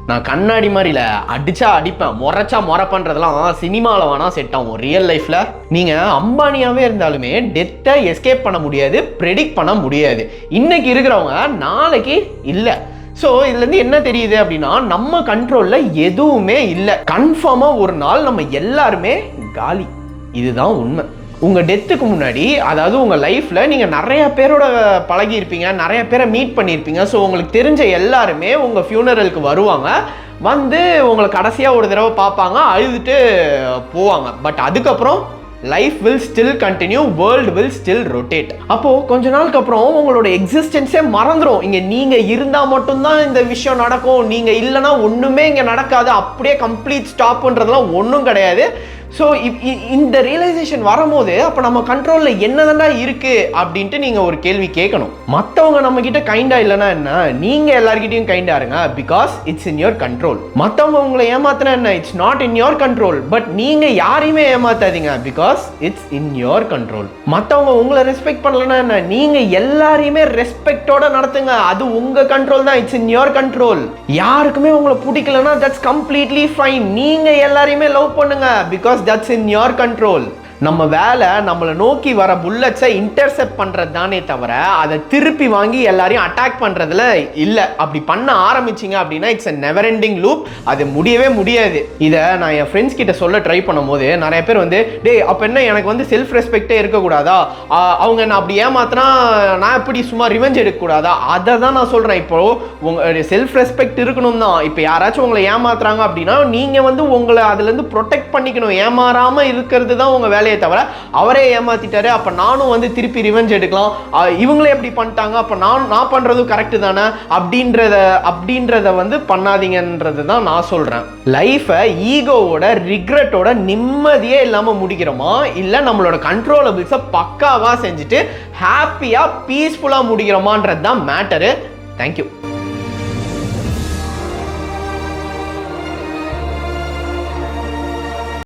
நான் கண்ணாடி மாதிரில அடிச்சா அடிப்பேன், முறைச்சா முறைப்பன்றதெல்லாம் சினிமாவில் வேணா செட் ஆகும். ரியல் லைஃப்ல நீங்க அம்பானியாவே இருந்தாலுமே டெத்தை எஸ்கேப் பண்ண முடியாது, ப்ரெடிக்ட் பண்ண முடியாது. இன்னைக்கு இருக்கிறவங்க நாளைக்கு இல்லை. ஸோ இதுலேருந்து என்ன தெரியுது அப்படின்னா, நம்ம கண்ட்ரோலில் எதுவுமே இல்லை. கன்ஃபார்மாக ஒரு நாள் நம்ம எல்லாருமே காலி. இதுதான் உண்மை. உங்கள் டெத்துக்கு முன்னாடி, அதாவது உங்கள் லைஃப்பில் நீங்கள் நிறைய பேரோட பழகியிருப்பீங்க, நிறைய பேரை மீட் பண்ணியிருப்பீங்க. ஸோ உங்களுக்கு தெரிஞ்ச எல்லாருமே உங்கள் ஃபியூனரலுக்கு வருவாங்க, வந்து உங்களை கடைசியாக ஒரு தடவை பார்ப்பாங்க, அழுதுட்டு போவாங்க. பட் அதுக்கப்புறம் life will still continue, world will still rotate. அப்போது கொஞ்ச நாளுக்கு அப்புறம் உங்களோட எக்ஸிஸ்டன்ஸே மறந்துடும். இங்கே நீங்கள் இருந்தால் மட்டும்தான் இந்த விஷயம் நடக்கும், நீங்கள் இல்லைன்னா ஒன்றுமே இங்கே நடக்காது, அப்படியே கம்ப்ளீட் ஸ்டாப்புன்றதுலாம் ஒன்றும் கிடையாது. ஸோ இந்த ரியலைசேஷன் வரும்போது அப்போ நம்ம கண்ட்ரோலில் என்னதான்டா இருக்குது அப்படின்ட்டு நீங்கள் ஒரு கேள்வி கேட்கணும். மற்றவங்க நம்மக்கிட்ட கைண்டாக இல்லைன்னா என்ன, நீங்கள் எல்லாருக்கிட்டையும் கைண்டாக இருங்க, because it's in your control. மற்றவங்க உங்களை ஏமாத்தினா என்ன, it's not in your control. But நீங்கள் யாரையுமே ஏமாத்தாதீங்க, because it's in your control. மற்றவங்க உங்களை ரெஸ்பெக்ட் பண்ணலன்னா என்ன, நீங்கள் எல்லாரையுமே ரெஸ்பெக்டோட நடத்துங்க, அது உங்கள் கண்ட்ரோல் தான், இட்ஸ் இன் யோர் கண்ட்ரோல். யாருக்குமே உங்களை பிடிக்கலன்னா தட்ஸ் கம்ப்ளீட்லி ஃபைன். நீங்கள் எல்லாரையுமே லவ் பண்ணுங்க, because that's in your control. நம்ம வேலை நம்மளை நோக்கி வர புல்லட்ஸை இன்டர்செப்ட் பண்ணுறது தானே தவிர அதை திருப்பி வாங்கி எல்லாரையும் அட்டாக் பண்ணுறதுல இல்லை. அப்படி பண்ண ஆரம்பிச்சிங்க அப்படின்னா it's a never ending loop. அது முடியவே முடியாது. இதை நான் என் ஃப்ரெண்ட்ஸ் கிட்ட சொல்ல ட்ரை பண்ணும் போது நிறைய பேர் வந்து, டே அப்போ என்ன எனக்கு வந்து செல்ஃப் ரெஸ்பெக்டே இருக்கக்கூடாதா, அவங்க நான் அப்படி ஏமாத்தினா நான் எப்படி சும்மா ரிவெஞ்ச் எடுக்கக்கூடாதா, அதை தான் நான் சொல்கிறேன். இப்போது உங்கள் செல்ஃப் ரெஸ்பெக்ட் இருக்கணும் தான். இப்போ யாராச்சும் உங்களை ஏமாத்துறாங்க அப்படின்னா நீங்கள் வந்து உங்களை அதுலேருந்து ப்ரொடெக்ட் பண்ணிக்கணும். ஏமாறாமல் இருக்கிறது தான் உங்கள் வேலையை தவிர அவரே ஏமாத்திட்டாரு அப்ப நானும் வந்து திருப்பி ரிவெஞ்ச் எடுக்கலாம், இவங்களே எப்படி பண்ணிட்டாங்க அப்ப நான் பண்றதும் கரெக்ட் தானே அப்படின்றத வந்து பண்ணாதீங்கன்றது தான் நான் சொல்றேன். லைஃபை ஈகோவோட ரிக்ரெட்டோட நிம்மதியே இல்லாம முடிக்கிறோமா, இல்ல நம்மளோட கண்ட்ரோலபிள்ஸை பக்காவா செஞ்சுட்டு ஹாப்பியா பீஸ்ஃபுல்லா முடிக்கிறோமான்றது தான் மேட்டரு. தேங்க்யூ.